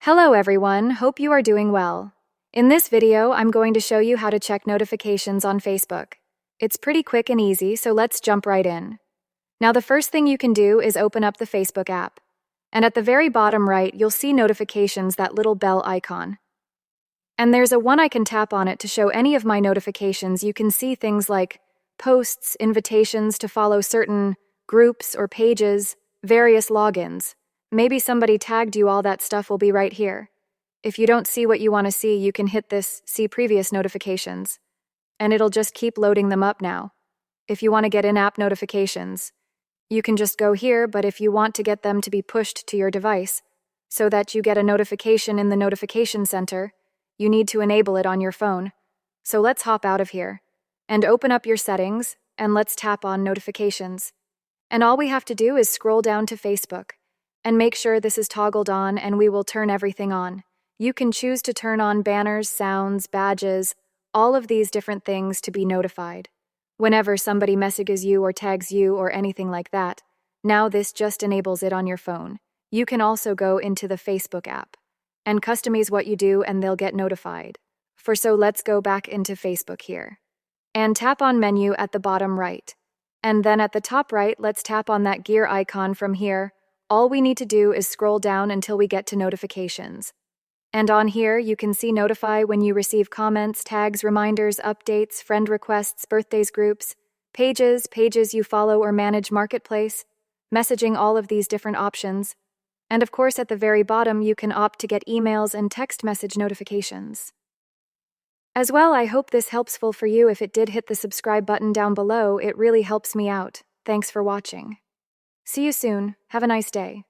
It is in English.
Hello everyone, hope you are doing well. In this video, I'm going to show you how to check notifications on Facebook. It's pretty quick and easy, so let's jump right in. Now the first thing you can do is open up the Facebook app. And at the very bottom right, you'll see notifications, that little bell icon. And there's a one I can tap on it to show any of my notifications. You can see things like posts, invitations to follow certain groups or pages, various logins. Maybe somebody tagged you, all that stuff will be right here. If you don't see what you want to see, you can hit this See Previous Notifications, and it'll just keep loading them up now. If you want to get in-app notifications, you can just go here, but if you want to get them to be pushed to your device so that you get a notification in the notification center, you need to enable it on your phone. So let's hop out of here and open up your settings, and let's tap on Notifications. And all we have to do is scroll down to Facebook and make sure this is toggled on, and we will turn everything on. You can choose to turn on banners, sounds, badges, all of these different things to be notified. Whenever somebody messages you or tags you or anything like that, now this just enables it on your phone. You can also go into the Facebook app and customize what you do, and they'll get notified. So let's go back into Facebook here and tap on Menu at the bottom right. And then at the top right, let's tap on that gear icon from here. All we need to do is scroll down until we get to Notifications. And on here, you can see Notify when you receive comments, tags, reminders, updates, friend requests, birthdays, groups, pages you follow or manage, marketplace, messaging, all of these different options. And of course, at the very bottom, you can opt to get emails and text message notifications. As well, I hope this helpful for you. If it did, hit the subscribe button down below. It really helps me out. Thanks for watching. See you soon. Have a nice day.